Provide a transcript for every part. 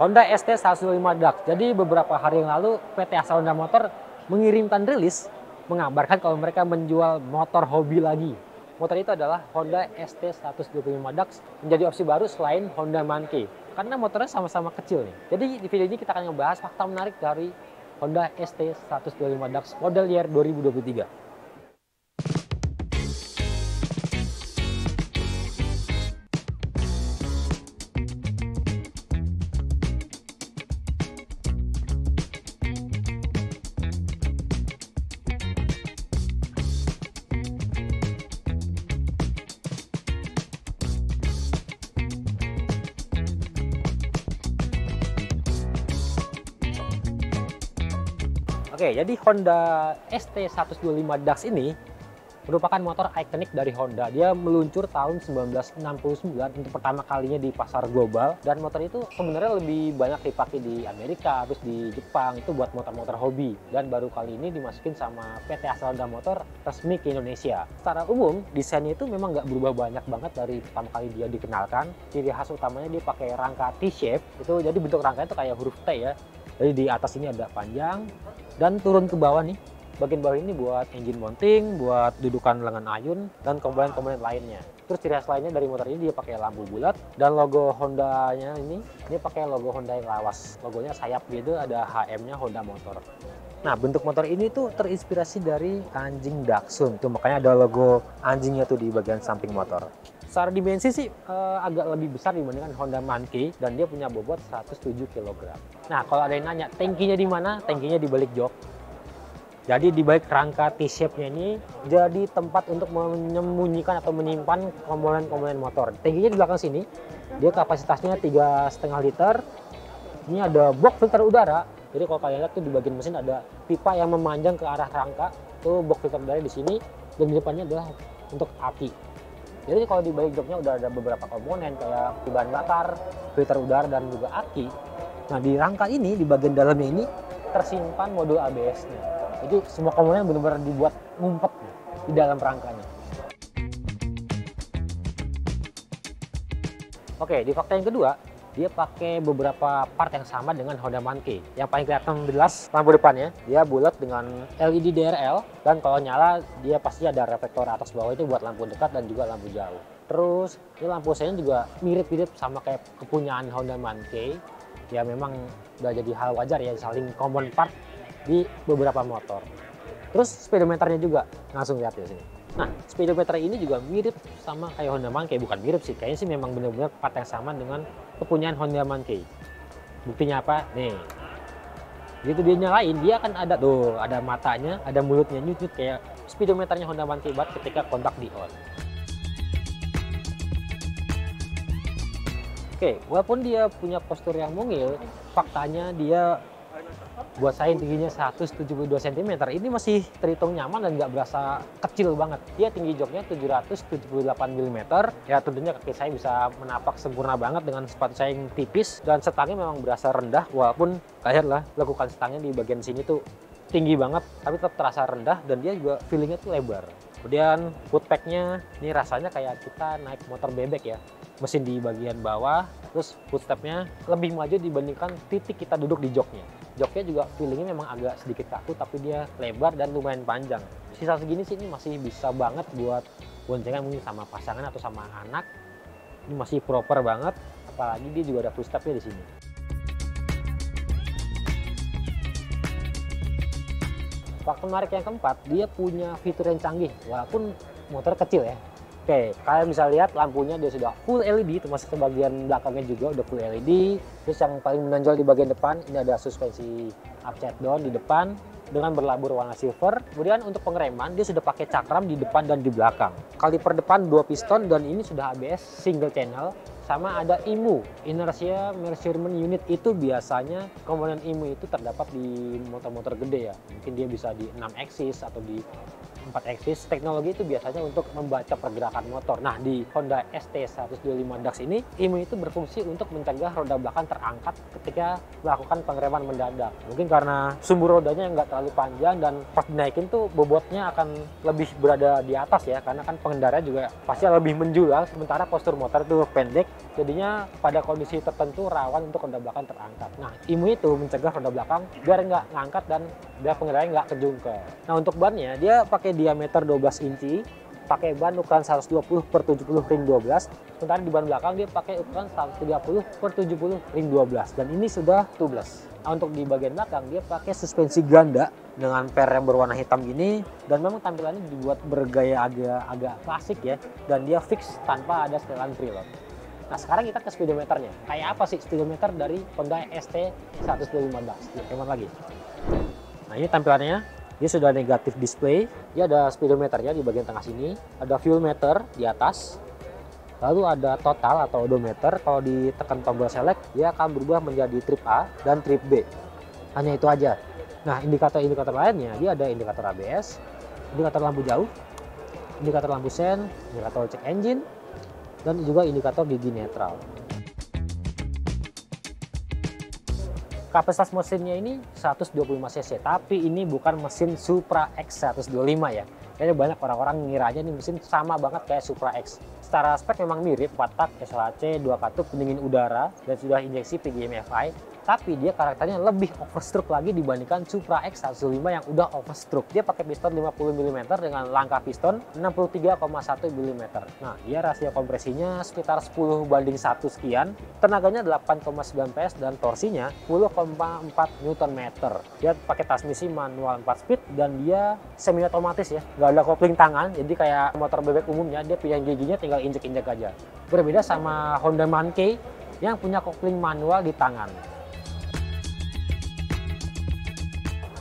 Honda ST125 Dax. Jadi beberapa hari yang lalu PT Asal Honda Motor mengirimkan rilis mengabarkan kalau mereka menjual motor hobi lagi. Motor itu adalah Honda ST125 Dax, menjadi opsi baru selain Honda Monkey. Karena motornya sama-sama kecil nih. Jadi di video ini kita akan ngebahas fakta menarik dari Honda ST125 Dax model year 2023. Oke, jadi Honda ST125 Dax ini merupakan motor ikonik dari Honda. Dia meluncur tahun 1969 untuk pertama kalinya di pasar global. Dan motor itu sebenarnya lebih banyak dipakai di Amerika, terus di Jepang, itu buat motor-motor hobi. Dan baru kali ini dimasukin sama PT Asal Honda Motor resmi ke Indonesia. Secara umum, desainnya itu memang nggak berubah banyak banget dari pertama kali dia dikenalkan. Ciri khas utamanya dia pakai rangka T-shape, itu jadi bentuk rangkanya itu kayak huruf T ya. Jadi di atas ini ada panjang, dan turun ke bawah nih, bagian bawah ini buat engine mounting, buat dudukan lengan ayun, dan komponen-komponen lainnya. Terus ciri khas lainnya dari motor ini dia pakai lampu bulat, dan logo Honda-nya ini dia pakai logo Honda yang lawas. Logonya sayap gitu, ada HM-nya Honda Motor. Nah, bentuk motor ini tuh terinspirasi dari anjing Dachshund, tuh makanya ada logo anjingnya tuh di bagian samping motor. Secara dimensi sih agak lebih besar dibandingkan Honda Monkey, dan dia punya bobot 107 kg. Nah, kalau ada yang nanya tangkinya di mana? Tangkinya di balik jok. Jadi di balik rangka T-shape-nya ini jadi tempat untuk menyembunyikan atau menyimpan komponen-komponen motor. Tangkinya di belakang sini. Dia kapasitasnya 3,5 liter. Ini ada box filter udara. Jadi kalau kalian lihat tuh di bagian mesin ada pipa yang memanjang ke arah rangka. Tuh box filter udara di sini, dan di depannya adalah untuk aki. Jadi kalau di balik joknya udah ada beberapa komponen kayak bahan bakar, filter udara, dan juga aki. Nah, di rangka ini, di bagian dalamnya ini tersimpan modul ABS-nya. Jadi semua komponen benar-benar dibuat ngumpet di dalam rangkanya. Oke, di fakta yang kedua, dia pakai beberapa part yang sama dengan Honda Monkey. Yang paling kelihatan jelas lampu depannya, dia bulat dengan LED DRL, dan kalau nyala dia pasti ada reflektor atas bawah itu buat lampu dekat dan juga lampu jauh. Terus ini lampu senya juga mirip-mirip sama kayak kepunyaan Honda Monkey. Ya memang udah jadi hal wajar ya saling common part di beberapa motor. Terus speedometernya juga langsung lihat di sini. Nah, speedometer ini juga mirip sama kayak Honda Monkey, bukan mirip sih, kayaknya sih memang benar-benar part yang sama dengan kepunyaan Honda Monkey. Buktinya apa? Nih. Gitu dia nyalain, dia akan ada tuh, ada matanya, ada mulutnya nyut-nyut kayak speedometernya Honda Monkey banget ketika kontak di on. Oke, walaupun dia punya postur yang mungil, faktanya dia buat saya tingginya 172 cm, ini masih terhitung nyaman dan nggak berasa kecil banget. Dia tinggi joknya 778 mm. Ya tentunya kaki saya bisa menapak sempurna banget dengan sepatu saya yang tipis, dan stangnya memang berasa rendah, walaupun lihat lah lekukan stangnya di bagian sini tuh tinggi banget, tapi tetap terasa rendah, dan dia juga feelingnya tuh lebar. Kemudian footpacknya ini rasanya kayak kita naik motor bebek ya. Mesin di bagian bawah, terus footstepnya lebih maju dibandingkan titik kita duduk di joknya. Joknya juga feelingnya memang agak sedikit kaku, tapi dia lebar dan lumayan panjang. Sisa segini sih ini masih bisa banget buat boncengan mungkin sama pasangan atau sama anak. Ini masih proper banget, apalagi dia juga ada footstepnya di sini. Fakta menarik yang keempat, dia punya fitur yang canggih walaupun motor kecil ya. Oke, kalian bisa lihat lampunya dia sudah full LED, termasuk ke bagian belakangnya juga udah full LED. Terus yang paling menonjol di bagian depan, ini ada suspensi upside down di depan dengan berlabur warna silver. Kemudian untuk pengereman, dia sudah pakai cakram di depan dan di belakang. Kaliper depan 2 piston, dan ini sudah ABS single channel. Sama ada IMU, Inertia Measurement Unit. Itu biasanya komponen IMU itu terdapat di motor-motor gede ya. Mungkin dia bisa di 6 axis atau di 4 axis. Teknologi itu biasanya untuk membaca pergerakan motor. Nah, di Honda ST125 DAX ini, IMU itu berfungsi untuk mencegah roda belakang terangkat ketika melakukan pengereman mendadak. Mungkin karena sumbu rodanya nggak terlalu panjang dan pas dinaikin tuh bobotnya akan lebih berada di atas ya, karena kan pengendara juga pasti lebih menjulang, sementara postur motor itu pendek, jadinya pada kondisi tertentu rawan untuk roda belakang terangkat. Nah, IMU itu mencegah roda belakang biar nggak ngangkat dan biar pengendara nggak kejungkel. Nah, untuk bannya dia pakai diameter 12 inci, pakai ban ukuran 120/70 ring 12, sementara di ban belakang dia pakai ukuran 130/70 ring 12, dan ini sudah tubeless. Nah, untuk di bagian belakang dia pakai suspensi ganda dengan per yang berwarna hitam gini, dan memang tampilannya dibuat bergaya agak klasik ya, dan dia fix tanpa ada setelan preload. Nah, sekarang kita ke speedometernya. Kayak apa sih speedometer dari Honda ST125 DAX? Gimana lagi? Nah, ini tampilannya. Dia sudah negatif display. Dia ada speedometernya di bagian tengah sini. Ada fuel meter di atas. Lalu ada total atau odometer. Kalau ditekan tombol select, dia akan berubah menjadi trip A dan trip B. Hanya itu aja. Nah, indikator-indikator lainnya, dia ada indikator ABS, indikator lampu jauh, indikator lampu sen, indikator check engine, dan juga indikator gigi netral. Kapasitas mesinnya ini 125 cc, tapi ini bukan mesin Supra X 125 ya. Kayaknya banyak orang-orang ngiranya nih mesin sama banget kayak Supra X. Secara spek memang mirip, 4 tak, SLAC, 2 katup, pendingin udara, dan sudah injeksi PGM FI. Tapi dia karakternya lebih overstroke lagi dibandingkan Supra X 125 yang udah overstroke. Dia pakai piston 50 mm dengan langkah piston 63,1 mm. Nah, dia rasio kompresinya sekitar 10/1 sekian, tenaganya 8,9 PS, dan torsinya 10,4 Nm. Dia pakai transmisi manual 4 speed, dan dia semi otomatis ya, nggak ada kopling tangan, jadi kayak motor bebek umumnya, dia pilihan giginya tinggal injek-injek aja. Berbeda sama Honda Mankey yang punya kopling manual di tangan.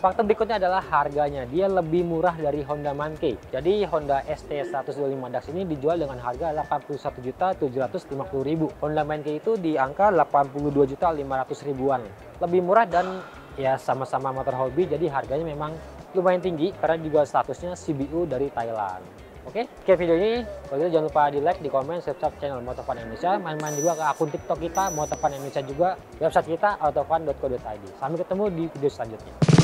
Faktor berikutnya adalah harganya. Dia lebih murah dari Honda Mankey. Jadi Honda ST125 DAX ini dijual dengan harga 81.750.000. Honda Mankey itu di angka 82.500.000-an. Lebih murah dan ya sama-sama motor hobi, jadi harganya memang lumayan tinggi karena juga statusnya CBU dari Thailand. Oke, video ini. Kalau gitu jangan lupa di like, di komen, subscribe channel Motovun Indonesia. Main-main juga ke akun TikTok kita, Motovun Indonesia juga. Website kita autofun.co.id. Sampai ketemu di video selanjutnya.